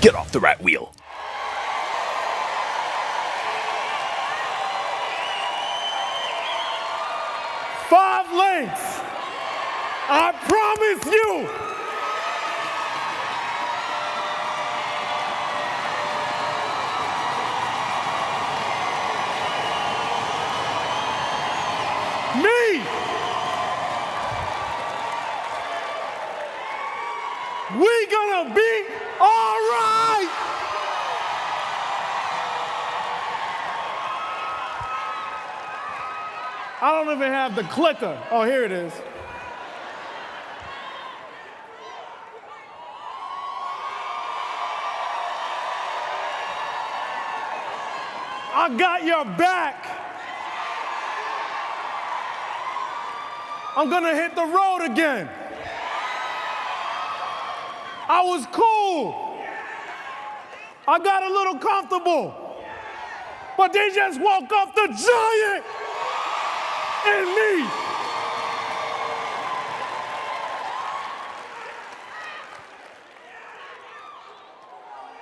Get off the rat wheel. Five lengths. I promise you. Me. We gonna be all right. I don't even have the clicker. Oh, here it is. I got your back. I'm gonna hit the road again. I was cool. I got a little comfortable. But they just woke up the giant in me.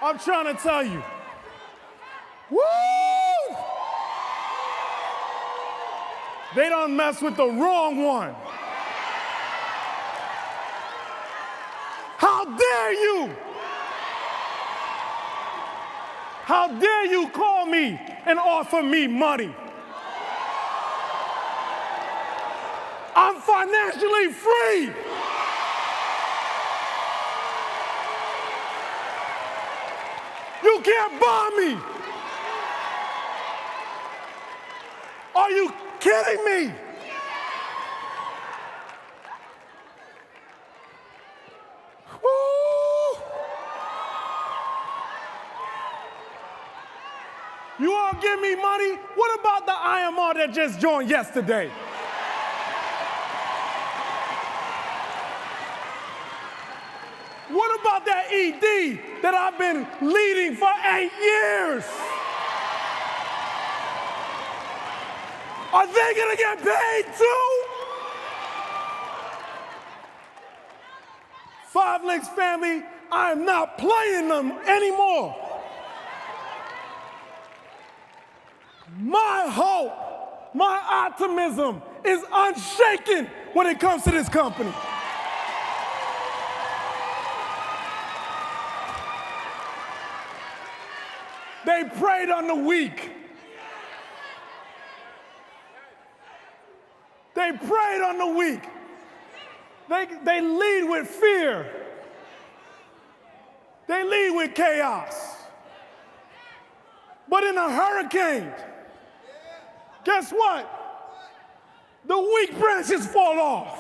I'm trying to tell you. Woo! They done mess with the wrong one. How dare you? How dare you call me and offer me money? I'm financially free. You can't buy me. Are you kidding me? Woo! You all give me money? What about the IMR that just joined yesterday? What about that ED that I've been leading for 8 years? Are they gonna get paid too? Five Links family, I am not playing them anymore. My hope, my optimism is unshaken when it comes to this company. They preyed on the weak. They preyed on the weak. They lead with fear. They lead with chaos. But in a hurricane, guess what? The weak branches fall off.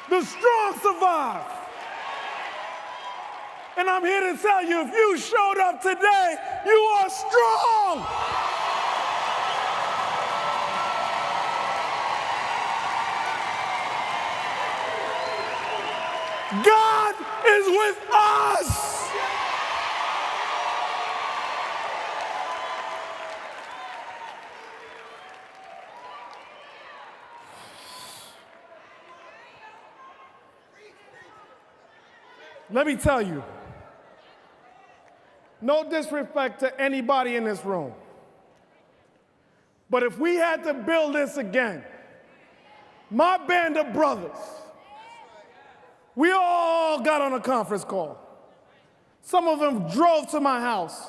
The strong survive. And I'm here to tell you, if you showed up today, you are strong. God is with us. Let me tell you, no disrespect to anybody in this room, but if we had to build this again, my band of brothers, we all got on a conference call. Some of them drove to my house,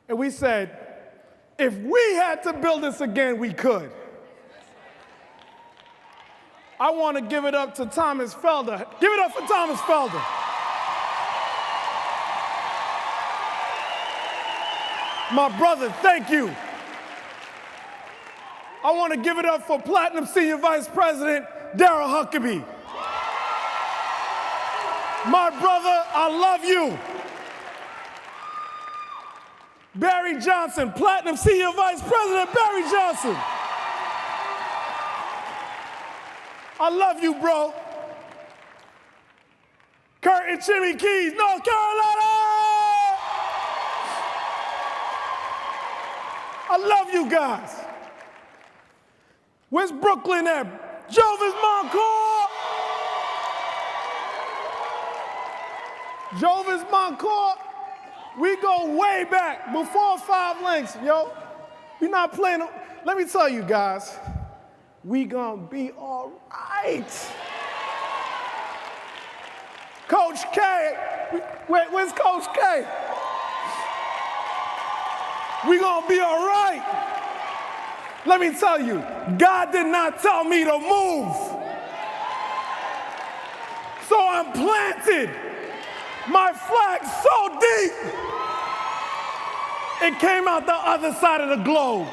and we said, if we had to build this again, we could. I want to give it up to Thomas Felder. Give it up for Thomas Felder. My brother, thank you. I want to give it up for Platinum Senior Vice President Darryl Huckabee. My brother, I love you. Barry Johnson, Platinum Senior Vice President Barry Johnson. I love you, bro. Kurt and Jimmy Keys, North Carolina. I love you guys. Where's Brooklyn at? Jovis Moncourt. Jovis Moncourt, we go way back, before 5 links, yo. We're not playing. Let me tell you guys, we gonna be all right. Coach K, where's Coach K? We gonna be all right. Let me tell you, God did not tell me to move. So I'm planted. My flag's so deep, it came out the other side of the globe.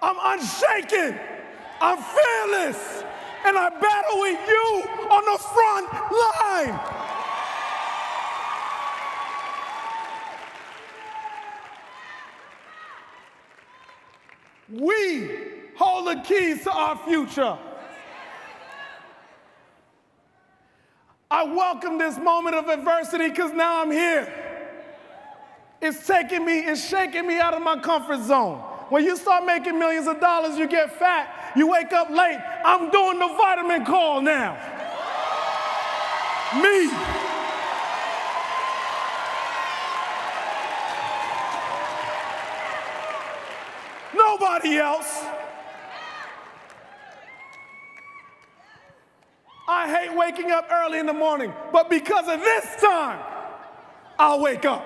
I'm unshaken. I'm fearless. And I battle with you on the front line. We hold the keys to our future. I welcome this moment of adversity because now I'm here. It's shaking me out of my comfort zone. When you start making millions of dollars, you get fat, you wake up late. I'm doing the vitamin call now. Me. Nobody else. I hate waking up early in the morning, but because of this time, I'll wake up.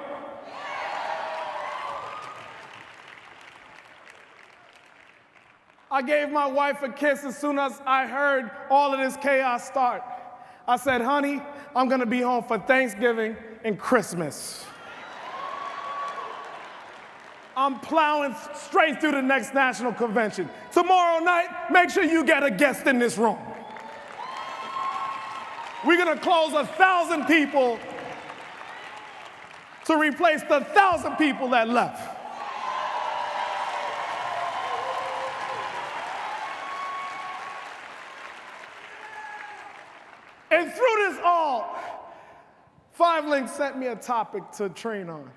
I gave my wife a kiss as soon as I heard all of this chaos start. I said, honey, I'm gonna be home for Thanksgiving and Christmas. I'm plowing straight through the next national convention. Tomorrow night, make sure you get a guest in this room. We're gonna close 1,000 people to replace the 1,000 people that left. And through this all, 5 Links sent me a topic to train on.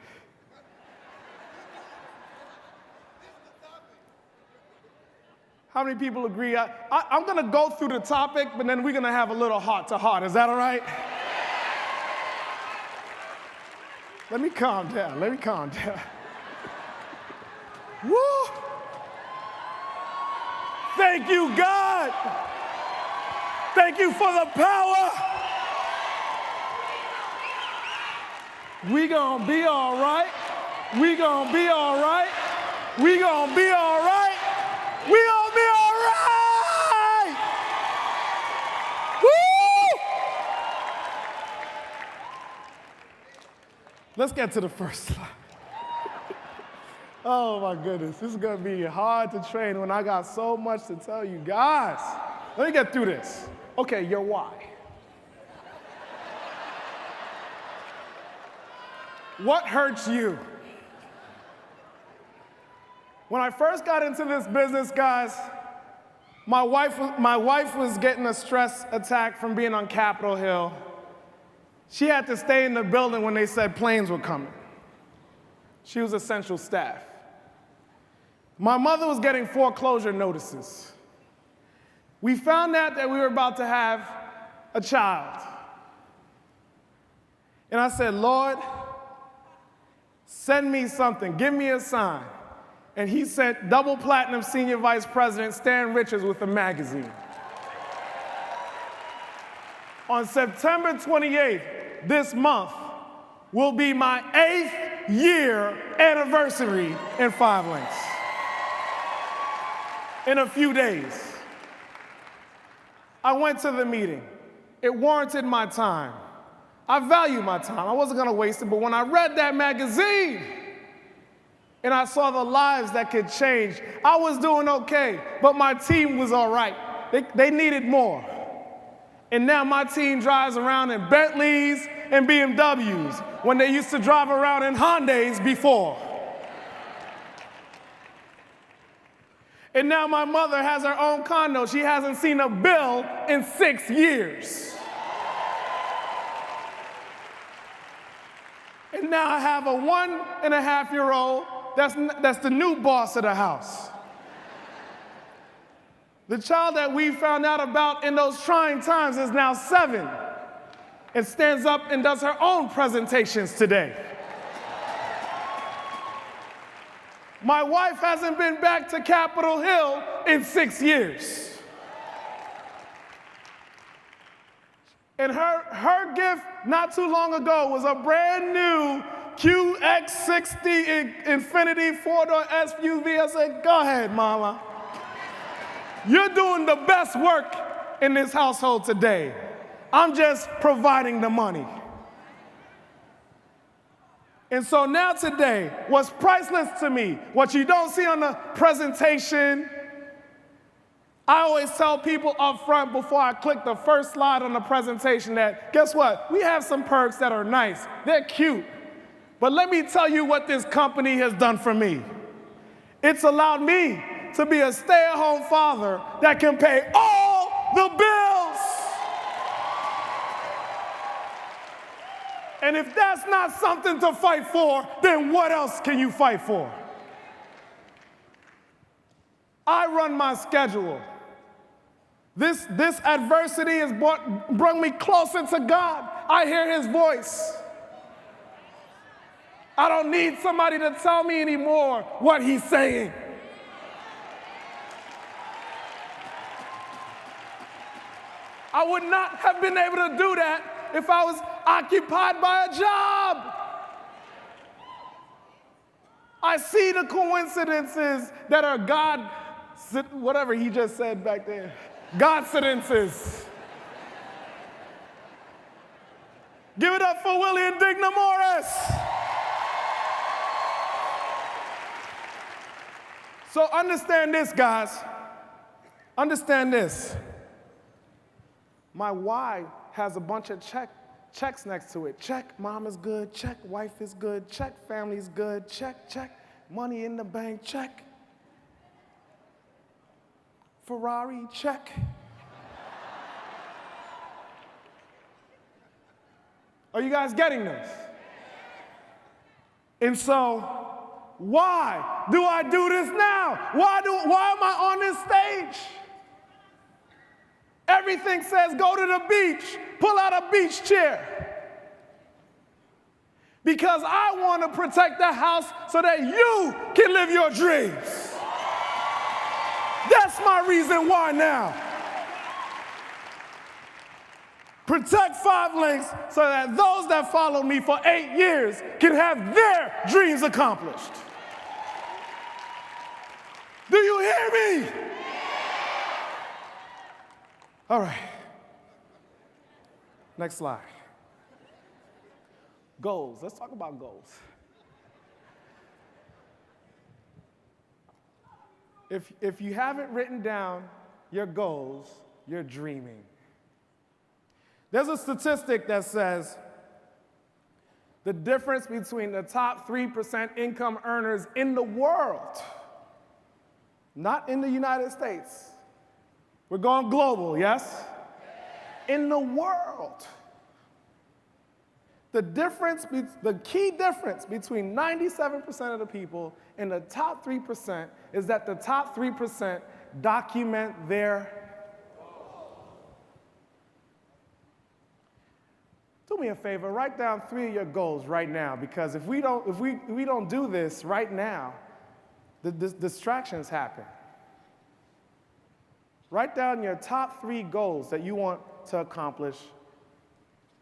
How many people agree? I'm gonna go through the topic, but then we're gonna have a little heart-to-heart. Is that all right? Let me calm down. Woo! Thank you, God. Thank you for the power. We gonna be all right. We gonna be all right. We gonna be all right. We gonna be all right. Woo! Let's get to the first slide. Oh my goodness, this is gonna be hard to train when I got so much to tell you guys. Let me get through this. Okay, your why. What hurts you? When I first got into this business, guys, my wife was getting a stress attack from being on Capitol Hill. She had to stay in the building when they said planes were coming. She was essential staff. My mother was getting foreclosure notices. We found out that we were about to have a child. And I said, Lord, send me something, give me a sign. And he sent double platinum senior vice president Stan Richards with a magazine. On September 28th, this month, will be my 8th year anniversary in 5 Links. In a few days. I went to the meeting. It warranted my time. I value my time. I wasn't gonna waste it, but when I read that magazine and I saw the lives that could change, I was doing okay, but my team was all right. They needed more. And now my team drives around in Bentleys and BMWs when they used to drive around in Hondas before. And now my mother has her own condo. She hasn't seen a bill in 6 years. And now I have a 1.5-year-old that's the new boss of the house. The child that we found out about in those trying times is now 7 and stands up and does her own presentations today. My wife hasn't been back to Capitol Hill in 6 years. And her gift not too long ago was a brand new QX60 Infiniti 4-door SUV. I said, go ahead, mama. You're doing the best work in this household today. I'm just providing the money. And so now today, what's priceless to me, what you don't see on the presentation, I always tell people up front before I click the first slide on the presentation that, guess what? We have some perks that are nice. They're cute. But let me tell you what this company has done for me. It's allowed me to be a stay-at-home father that can pay all the bills. And if that's not something to fight for, then what else can you fight for? I run my schedule. This adversity has brought me closer to God. I hear his voice. I don't need somebody to tell me anymore what he's saying. I would not have been able to do that if I was occupied by a job. I see the coincidences that are God, whatever he just said back there, God-cidences. Give it up for Willie and Digna Morris. So understand this, guys. Understand this. My why has a bunch of checks next to it. Check, mom is good. Check, wife is good. Check, family is good. Check, money in the bank. Check. Ferrari, check. Are you guys getting this? And so, why do I do this now? Why am I on this stage? Everything says go to the beach, pull out a beach chair. Because I want to protect the house so that you can live your dreams. That's my reason why now. Protect 5 links so that those that followed me for 8 years can have their dreams accomplished. Do you hear me? All right. Next slide. Goals. Let's talk about goals. If you haven't written down your goals, you're dreaming. There's a statistic that says the difference between the top 3% income earners in the world, not in the United States. We're going global, yes? In the world. The key difference between 97% of the people and the top 3% is that the top 3% document their. Do me a favor, write down 3 of your goals right now, because if we don't do this right now, the distractions happen. Write down your top 3 goals that you want to accomplish,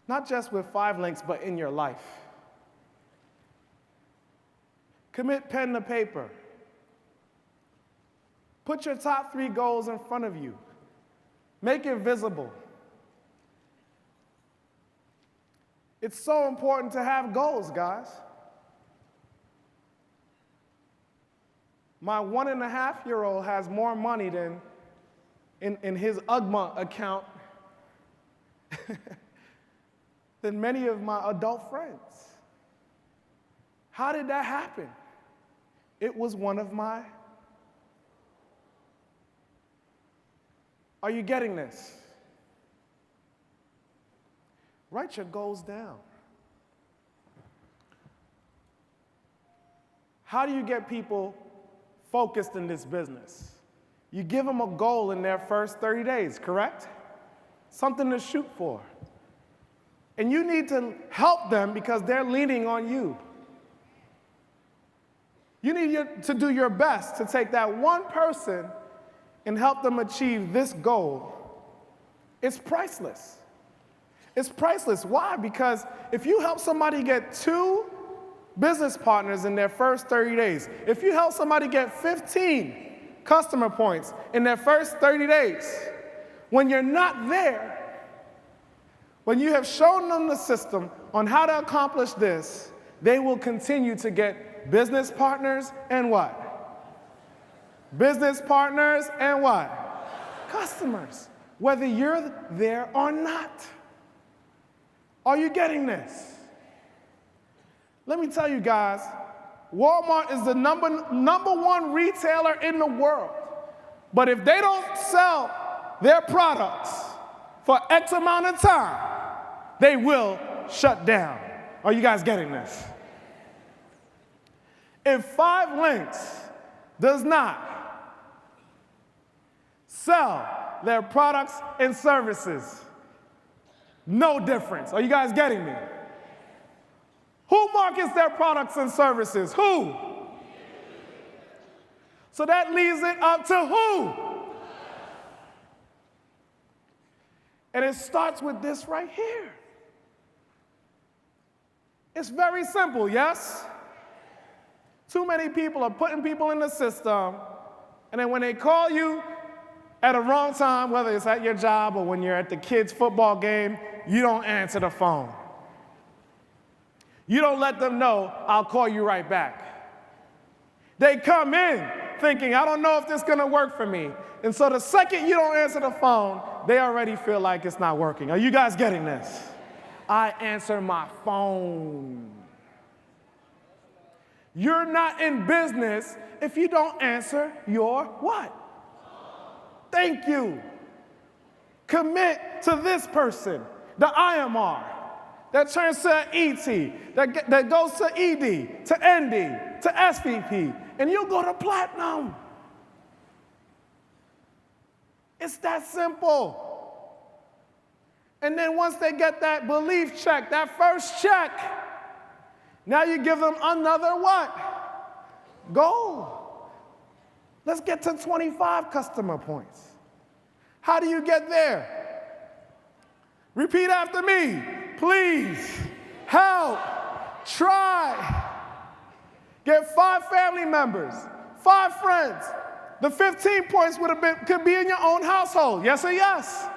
not just with 5 links, but in your life. Commit pen to paper. Put your top 3 goals in front of you. Make it visible. It's so important to have goals, guys. My 1.5-year-old has more money than in his UGMA account than many of my adult friends. How did that happen? It was one of my. Are you getting this? Write your goals down. How do you get people focused in this business? You give them a goal in their first 30 days, correct? Something to shoot for. And you need to help them because they're leaning on you. You need to do your best to take that one person and help them achieve this goal. It's priceless. It's priceless. Why? Because if you help somebody get 2 business partners in their first 30 days, if you help somebody get 15 customer points in their first 30 days, when you're not there, when you have shown them the system on how to accomplish this, they will continue to get business partners and what? Business partners and what? Customers, whether you're there or not. Are you getting this? Let me tell you guys, Walmart is the number 1 retailer in the world. But if they don't sell their products for X amount of time, they will shut down. Are you guys getting this? If 5 Links does not sell their products and services, no difference. Are you guys getting me? Who markets their products and services? Who? So that leaves it up to who? And it starts with this right here. It's very simple, yes? Too many people are putting people in the system, and then when they call you at a wrong time, whether it's at your job or when you're at the kids' football game, you don't answer the phone. You don't let them know, I'll call you right back. They come in thinking, I don't know if this is gonna work for me. And so the second you don't answer the phone, they already feel like it's not working. Are you guys getting this? I answer my phone. You're not in business if you don't answer your what? Thank you. Commit to this person, the IMR. That turns to an ET, that goes to ED, to ND, to SVP, and you'll go to platinum. It's that simple. And then once they get that belief check, that first check, now you give them another what? Goal. Let's get to 25 customer points. How do you get there? Repeat after me. Please, help, try. Get 5 family members, 5 friends. The 15 points could be in your own household. Yes or yes?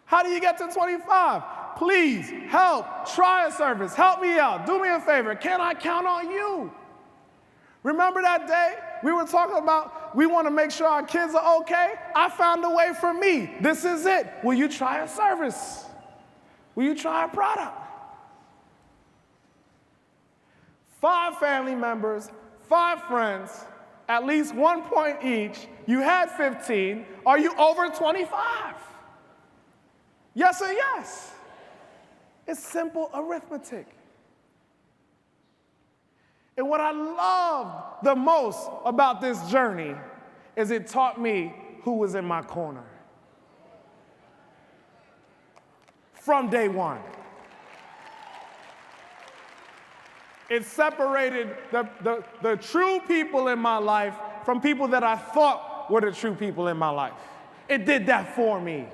How do you get to 25? Please, help, try a service. Help me out. Do me a favor. Can I count on you? Remember that day we were talking about we want to make sure our kids are okay? I found a way for me. This is it. Will you try a service? Will you try a product? 5 family members, 5 friends, at least 1 point each. You had 15. Are you over 25? Yes or yes? It's simple arithmetic. And what I loved the most about this journey is it taught me who was in my corner. From day one. It separated the true people in my life from people that I thought were the true people in my life. It did that for me.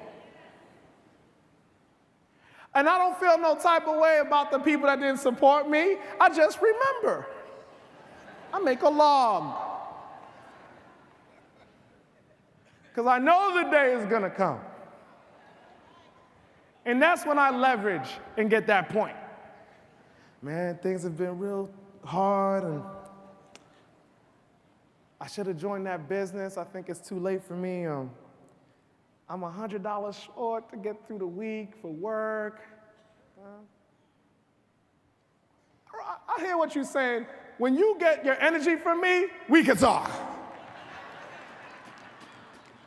And I don't feel no type of way about the people that didn't support me. I just remember. I make a log. Because I know the day is going to come. And that's when I leverage and get that point. Man, things have been real hard, and I should have joined that business. I think it's too late for me. I'm $100 short to get through the week for work. I hear what you're saying. When you get your energy from me, we can talk.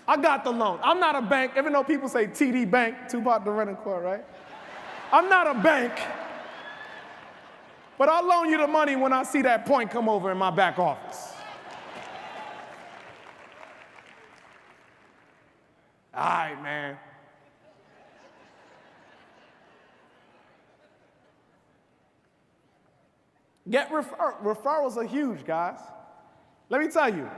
I got the loan. I'm not a bank, even though people say TD Bank, Tupac, Derenoncourt, right? I'm not a bank. But I'll loan you the money when I see that point come over in my back office. All right, man. Referrals are huge, guys. Let me tell you,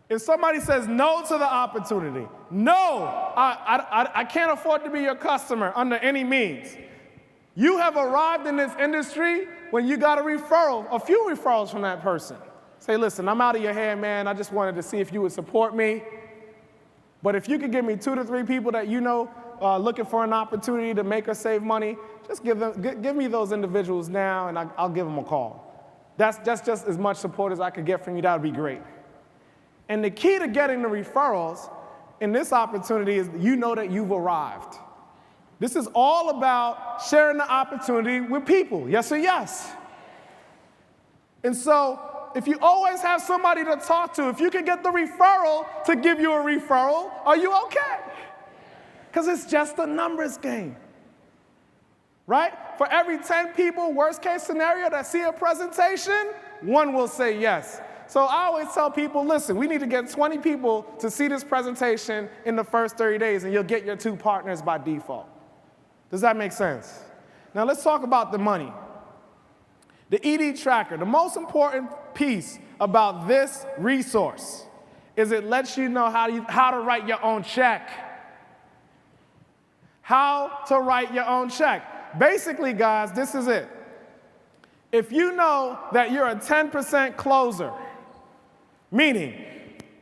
if somebody says no to the opportunity, no, I can't afford to be your customer under any means. You have arrived in this industry when you got a referral, a few referrals from that person. Say, listen, I'm out of your hair, man. I just wanted to see if you would support me. But if you could give me 2 to 3 people that you know looking for an opportunity to make or save money, just give me those individuals now, and I'll give them a call. That's just as much support as I could get from you. That would be great. And the key to getting the referrals in this opportunity is you know that you've arrived. This is all about sharing the opportunity with people, yes or yes. And so if you always have somebody to talk to, if you can get the referral to give you a referral, are you okay? Because it's just a numbers game, right? For every 10 people, worst case scenario, that see a presentation, 1 will say yes. So I always tell people, listen, we need to get 20 people to see this presentation in the first 30 days, and you'll get your 2 partners by default. Does that make sense? Now let's talk about the money. The ED tracker, the most important piece about this resource is it lets you know how to write your own check. How to write your own check. Basically, guys, this is it. If you know that you're a 10% closer, meaning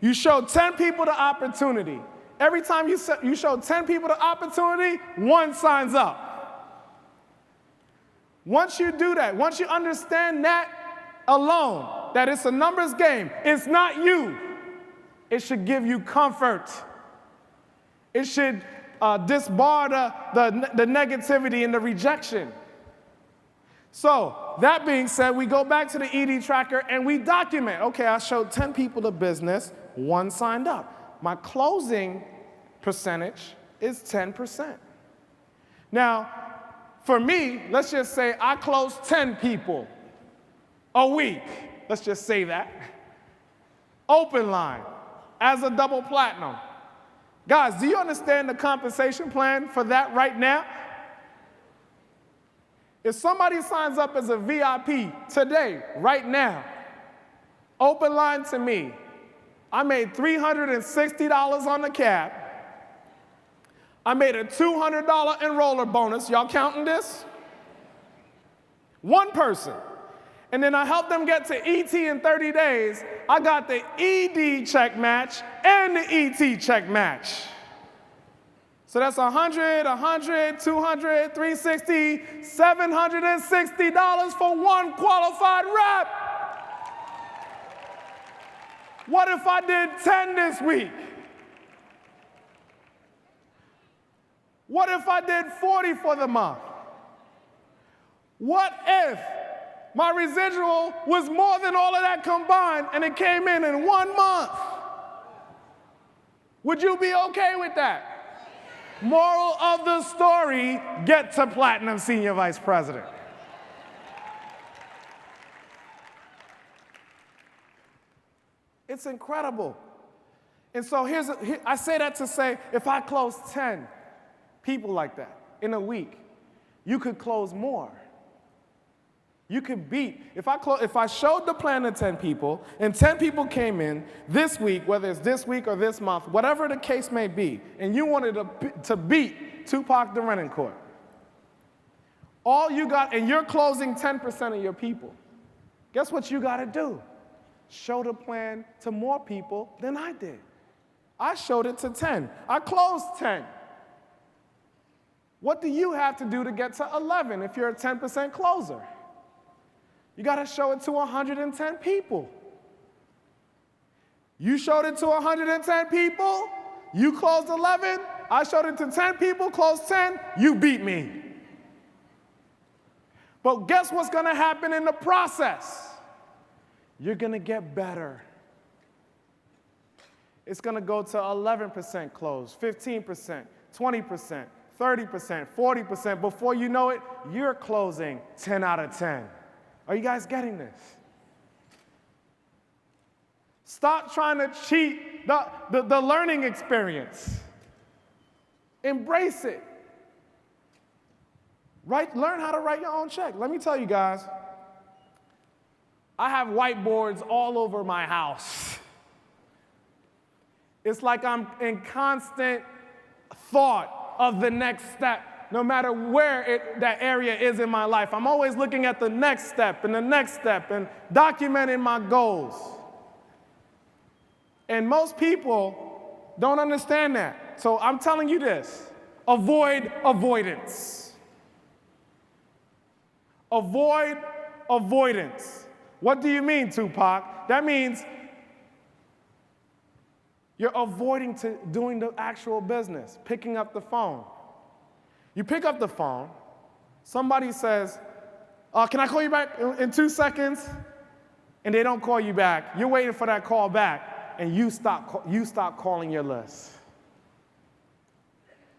you show 10 people the opportunity, every time you show 10 people the opportunity, 1 signs up. Once you do that, once you understand that alone, that it's a numbers game, it's not you, it should give you comfort. It should disbar the negativity and the rejection. So, that being said, we go back to the ED tracker and we document, okay, I showed 10 people the business, 1 signed up. My closing percentage is 10%. Now, for me, let's just say I close 10 people a week. Let's just say that. Open line as a double platinum. Guys, do you understand the compensation plan for that right now? If somebody signs up as a VIP today, right now, open line to me, I made $360 on the cap. I made a $200 enroller bonus. Y'all counting this? 1 person. And then I helped them get to ET in 30 days. I got the ED check match and the ET check match. So that's 100, 200, 360, $760 for 1 qualified rep. What if I did 10 this week? What if I did 40 for the month? What if my residual was more than all of that combined and it came in 1 month? Would you be okay with that? Moral of the story, get to Platinum Senior Vice President. It's incredible. And so I say that to say, if I close 10 people like that in a week, you could close more. You could beat. If I showed the plan to 10 people, and 10 people came in this week, whether it's this week or this month, whatever the case may be, and you wanted to beat Tupac Derenoncourt, all you got, and you're closing 10% of your people, guess what you got to do? Show the plan to more people than I did. I showed it to 10. I closed 10. What do you have to do to get to 11 if you're a 10% closer? You got to show it to 110 people. You showed it to 110 people, you closed 11, I showed it to 10 people, closed 10, you beat me. But guess what's going to happen in the process? You're going to get better. It's going to go to 11% close, 15%, 20%, 30%, 40%. Before you know it, you're closing 10 out of 10. Are you guys getting this? Stop trying to cheat the learning experience. Embrace it. Learn how to write your own check. Let me tell you guys, I have whiteboards all over my house. It's like I'm in constant thought of the next step, no matter where that area is in my life. I'm always looking at the next step and the next step and documenting my goals. And most people don't understand that. So I'm telling you this, avoid avoidance. Avoid avoidance. What do you mean, Tupac? That means you're avoiding doing the actual business, picking up the phone. You pick up the phone, somebody says, can I call you back in 2 seconds? And they don't call you back. You're waiting for that call back, and you stop calling your list.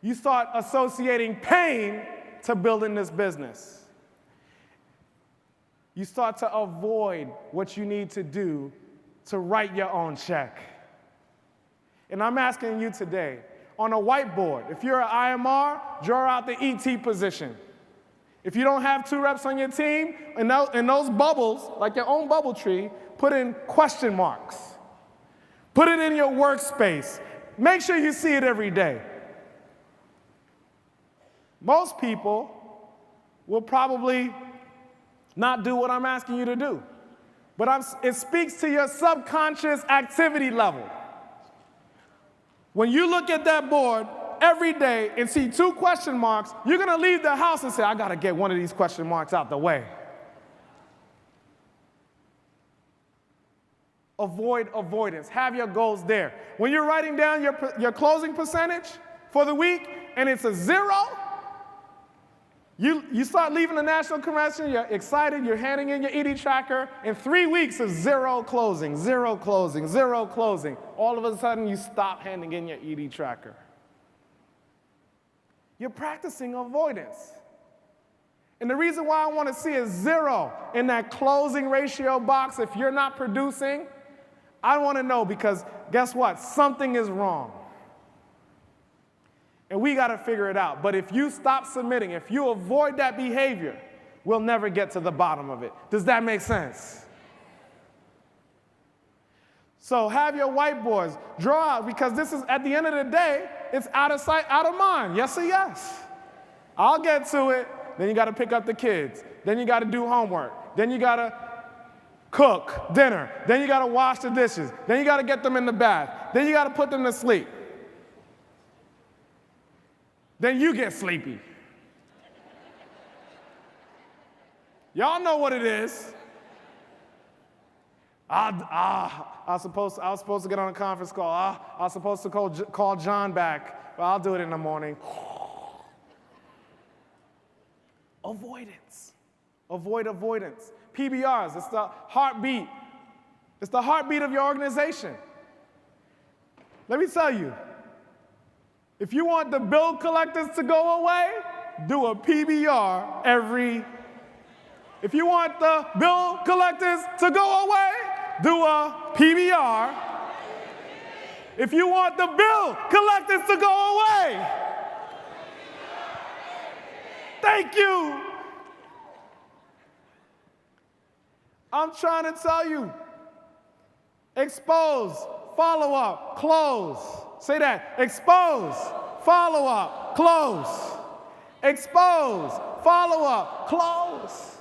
You start associating pain to building this business. You start to avoid what you need to do to write your own check. And I'm asking you today, on a whiteboard, if you're an IMR, draw out the ET position. If you don't have 2 reps on your team, in those bubbles, like your own bubble tree, put in question marks. Put it in your workspace. Make sure you see it every day. Most people will probably not do what I'm asking you to do. But it speaks to your subconscious activity level. When you look at that board every day and see 2 question marks, you're going to leave the house and say, I got to get one of these question marks out the way. Avoid avoidance. Have your goals there. When you're writing down your closing percentage for the week and it's a 0, you start leaving the national convention, you're excited, you're handing in your ED tracker, in 3 weeks of 0 closing, 0 closing, 0 closing. All of a sudden, you stop handing in your ED tracker. You're practicing avoidance. And the reason why I want to see a 0 in that closing ratio box, if you're not producing, I want to know, because guess what? Something is wrong. And we got to figure it out. But if you stop submitting, if you avoid that behavior, we'll never get to the bottom of it. Does that make sense? So have your whiteboards. Draw out, because this is, at the end of the day, it's out of sight, out of mind. Yes or yes? I'll get to it. Then you got to pick up the kids. Then you got to do homework. Then you got to cook dinner. Then you got to wash the dishes. Then you got to get them in the bath. Then you got to put them to sleep. Then you get sleepy. Y'all know what it is. I was supposed to get on a conference call. I was supposed to call John back, but I'll do it in the morning. Avoidance. Avoid avoidance. PBRs, it's the heartbeat. It's the heartbeat of your organization. Let me tell you, if you want the bill collectors to go away, do a PBR every. If you want the bill collectors to go away, do a PBR. If you want the bill collectors to go away, thank you. I'm trying to tell you, expose, follow up, close. Say that. Expose, follow up, close. Expose, follow up, close.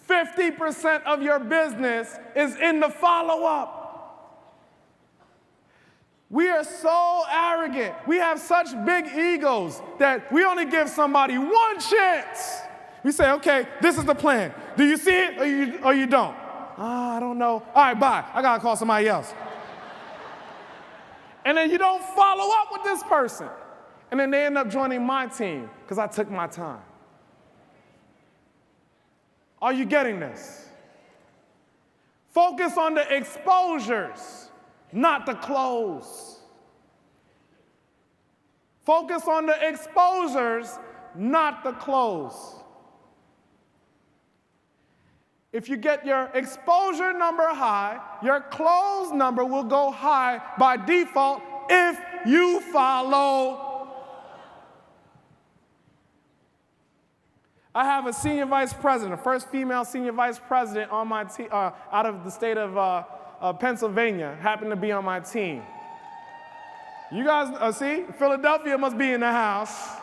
50% of your business is in the follow up. We are so arrogant. We have such big egos that we only give somebody one chance. We say, okay, this is the plan. Do you see it or you don't? I don't know. All right, bye. I got to call somebody else. And then you don't follow up with this person. And then they end up joining my team because I took my time. Are you getting this? Focus on the exposures, not the close. Focus on the exposures, not the close. If you get your exposure number high, your close number will go high by default if you follow. I have a senior vice president, the first female senior vice president on my team, out of the state of Pennsylvania, happened to be on my team. You guys, see, Philadelphia must be in the house.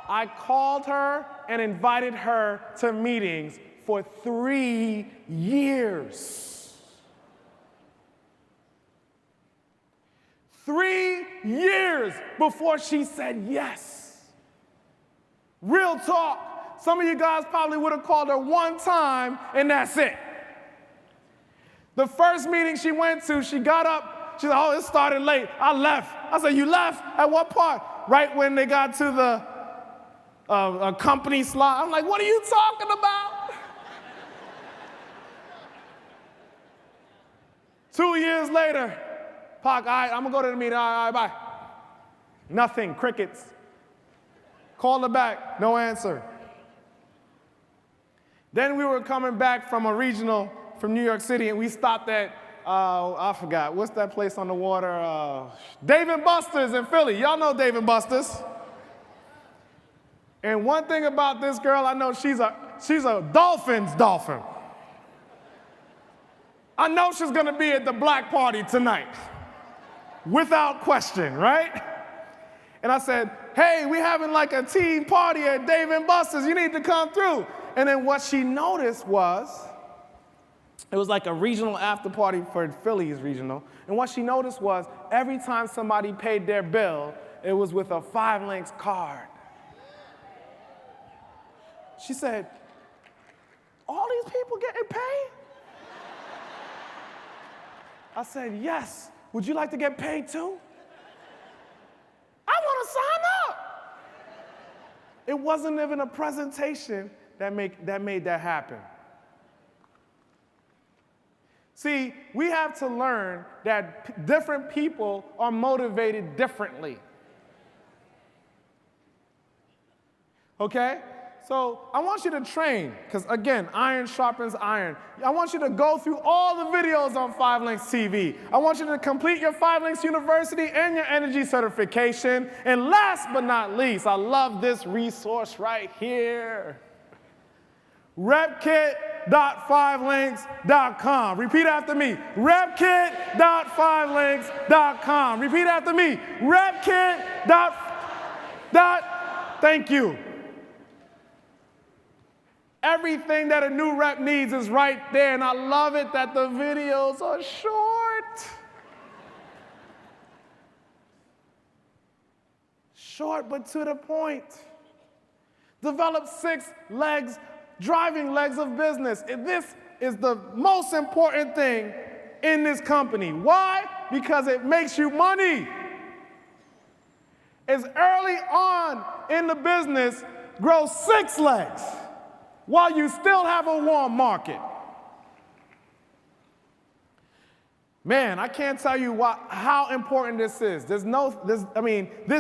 I called her and invited her to meetings for 3 years. 3 years before she said yes. Real talk. Some of you guys probably would have called her one time and that's it. The first meeting she went to, she got up, she said, oh, it started late. I left. I said, you left? At what part? Right when they got to the a company slide. I'm like, what are you talking about? 2 years later, Pac, all right, I'm gonna go to the meeting, all right, bye. Nothing, crickets. Called her back, no answer. Then we were coming back from a regional from New York City, and we stopped at, I forgot, what's that place on the water? Dave & Buster's in Philly. Y'all know Dave & Buster's. And one thing about this girl, I know she's a Dolphins dolphin. I know she's gonna be at the black party tonight, without question, right? And I said, hey, we having like a team party at Dave & Buster's, you need to come through. And then what she noticed was, it was like a regional after party for Philly's regional, and what she noticed was, every time somebody paid their bill, it was with a 5 Links card. She said, all these people getting paid? I said, yes. Would you like to get paid too? I want to sign up. It wasn't even a presentation that made that happen. See, we have to learn that different people are motivated differently. Okay? So I want you to train, because again, iron sharpens iron. I want you to go through all the videos on 5 Links TV. I want you to complete your 5 Links University and your energy certification. And last but not least, I love this resource right here. repkit.5links.com. Repeat after me. repkit.5links.com. Repeat after me. repkit. Thank you. Everything that a new rep needs is right there, and I love it that the videos are short. Short but to the point. Develop 6 legs, driving legs of business. And this is the most important thing in this company. Why? Because it makes you money. As early on in the business, grow 6 legs. While you still have a warm market. Man, I can't tell you how important this is. This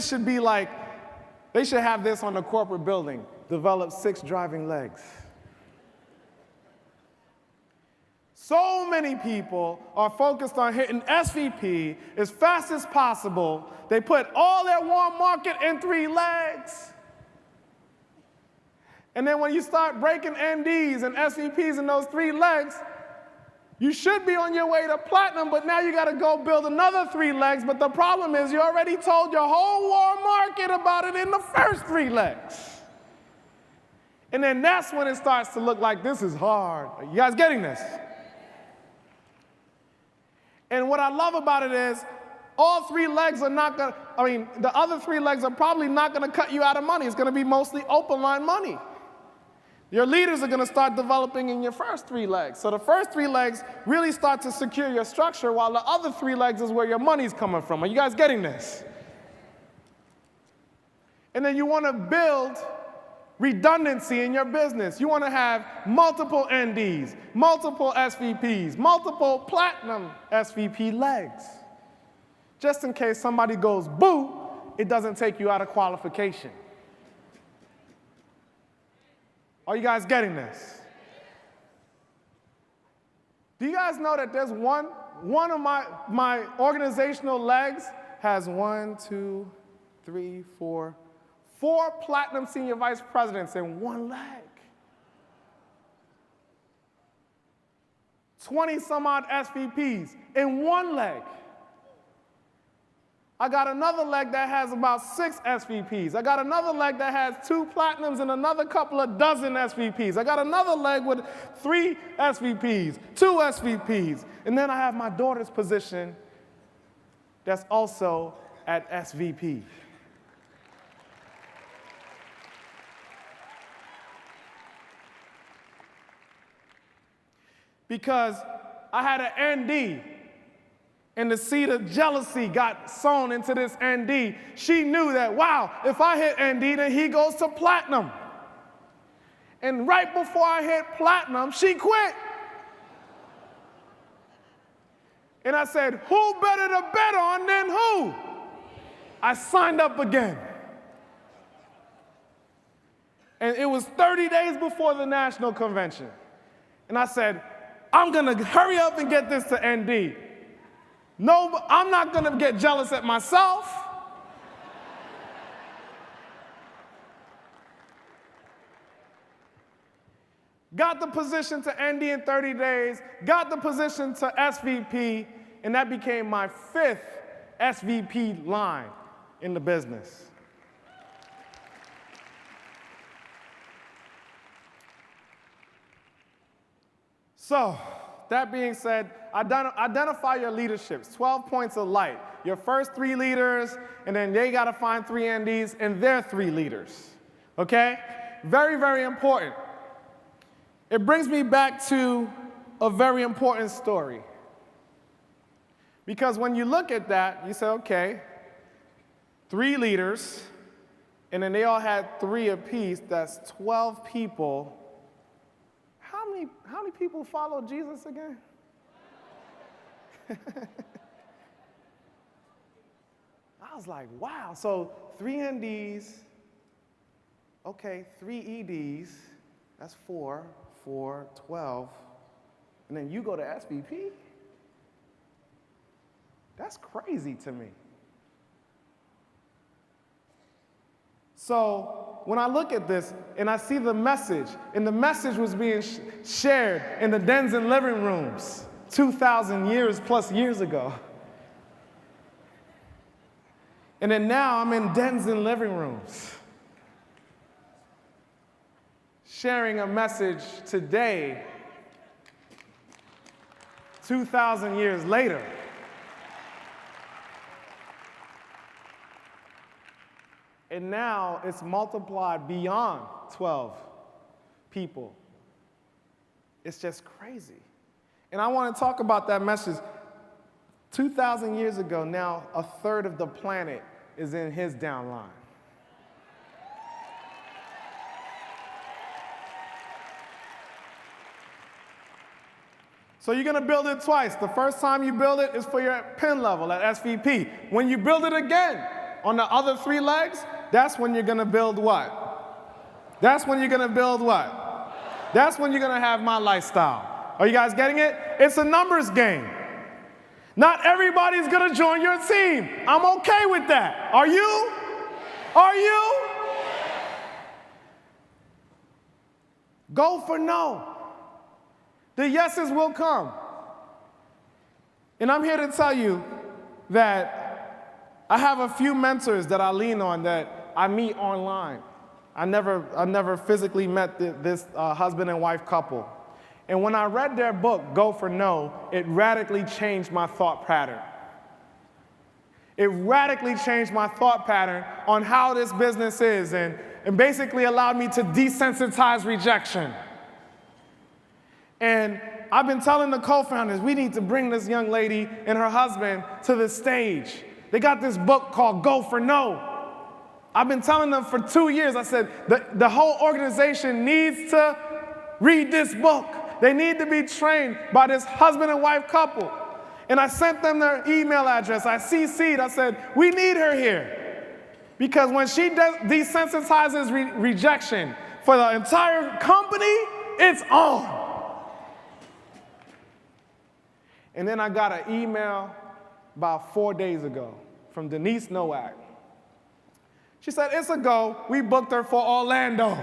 should be like, they should have this on the corporate building. Develop 6 driving legs. So many people are focused on hitting SVP as fast as possible. They put all their warm market in 3 legs. And then when you start breaking NDs and SVPs in those 3 legs, you should be on your way to platinum, but now you got to go build another 3 legs. But the problem is you already told your whole warm market about it in the first 3 legs. And then that's when it starts to look like this is hard. Are you guys getting this? And what I love about it is all 3 legs are not going to, the other 3 legs are probably not going to cut you out of money. It's going to be mostly open line money. Your leaders are going to start developing in your first 3 legs. So the first 3 legs really start to secure your structure, while the other 3 legs is where your money's coming from. Are you guys getting this? And then you want to build redundancy in your business. You want to have multiple NDs, multiple SVPs, multiple platinum SVP legs. Just in case somebody goes boo, it doesn't take you out of qualification. Are you guys getting this? Do you guys know that there's one of my organizational legs has 4 platinum senior vice presidents in one leg. 20 some odd SVPs in one leg. I got another leg that has about 6 SVPs. I got another leg that has 2 platinums and another couple of dozen SVPs. I got another leg with 3 SVPs, 2 SVPs. And then I have my daughter's position that's also at SVP. Because I had an ND, and the seed of jealousy got sown into this ND. She knew that, wow, if I hit ND, then he goes to platinum. And right before I hit platinum, she quit. And I said, who better to bet on than who? I signed up again. And it was 30 days before the national convention. And I said, I'm going to hurry up and get this to ND. No, I'm not going to get jealous at myself. Got the position to ND in 30 days, got the position to SVP, and that became my 5th SVP line in the business. So, that being said, identify your leaderships, 12 points of light. Your first 3 leaders, and then they got to find 3 NDs and their 3 leaders, okay? Very, very important. It brings me back to a very important story. Because when you look at that, you say, okay, 3 leaders, and then they all had 3 apiece, that's 12 people. How many people follow Jesus again? I was like, wow, so 3 NDs, okay, 3 EDs, that's 4, 12, and then you go to SVP? That's crazy to me. So when I look at this and I see the message, and the message was being shared in the dens and living rooms 2,000 plus years ago. And then now I'm in dens and living rooms sharing a message today, 2,000 years later. And now it's multiplied beyond 12 people. It's just crazy. And I want to talk about that message. 2,000 years ago, now 1/3 of the planet is in his downline. So you're going to build it twice. The first time you build it is for your pin level at SVP. When you build it again on the other 3 legs, that's when you're going to build what? That's when you're going to build what? That's when you're going to have my lifestyle. Are you guys getting it? It's a numbers game. Not everybody's going to join your team. I'm okay with that. Are you? Are you? Go for no. The yeses will come. And I'm here to tell you that I have a few mentors that I lean on that I meet online. I never physically met this husband and wife couple. And when I read their book, Go for No, it radically changed my thought pattern. It radically changed my thought pattern on how this business is and basically allowed me to desensitize rejection. And I've been telling the co-founders, we need to bring this young lady and her husband to the stage. They got this book called Go for No. I've been telling them for 2 years, I said, the whole organization needs to read this book. They need to be trained by this husband and wife couple. And I sent them their email address. I CC'd, I said, we need her here. Because when she desensitizes rejection, for the entire company, it's on. And then I got an email about 4 days ago from Denise Nowak. She said, it's a go. We booked her for Orlando.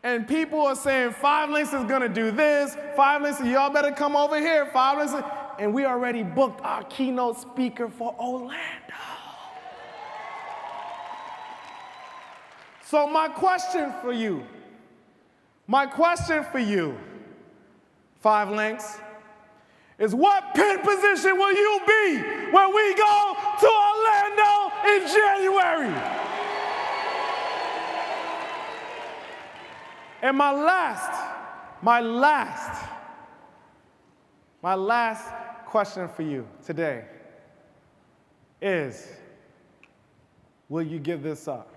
And people are saying, 5 Links is gonna do this, 5 Links, y'all better come over here, 5 Links. And we already booked our keynote speaker for Orlando. So my question for you, 5 Links, is what pin position will you be when we go to Orlando in January? And my last question for you today is, will you give this up?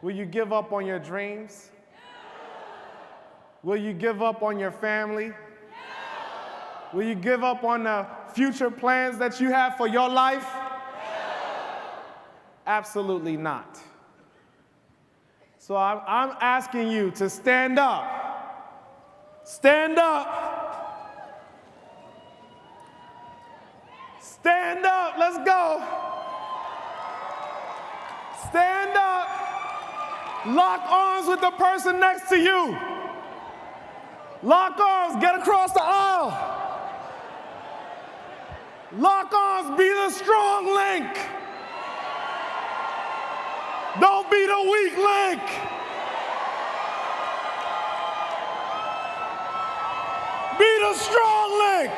Will you give up on your dreams? Will you give up on your family? Will you give up on the future plans that you have for your life? Absolutely not. So I'm asking you to stand up. Stand up. Stand up. Let's go. Stand up. Lock arms with the person next to you. Lock arms. Get across the aisle. Lock arms. Be the strong link. Don't be the weak link. Be the strong link.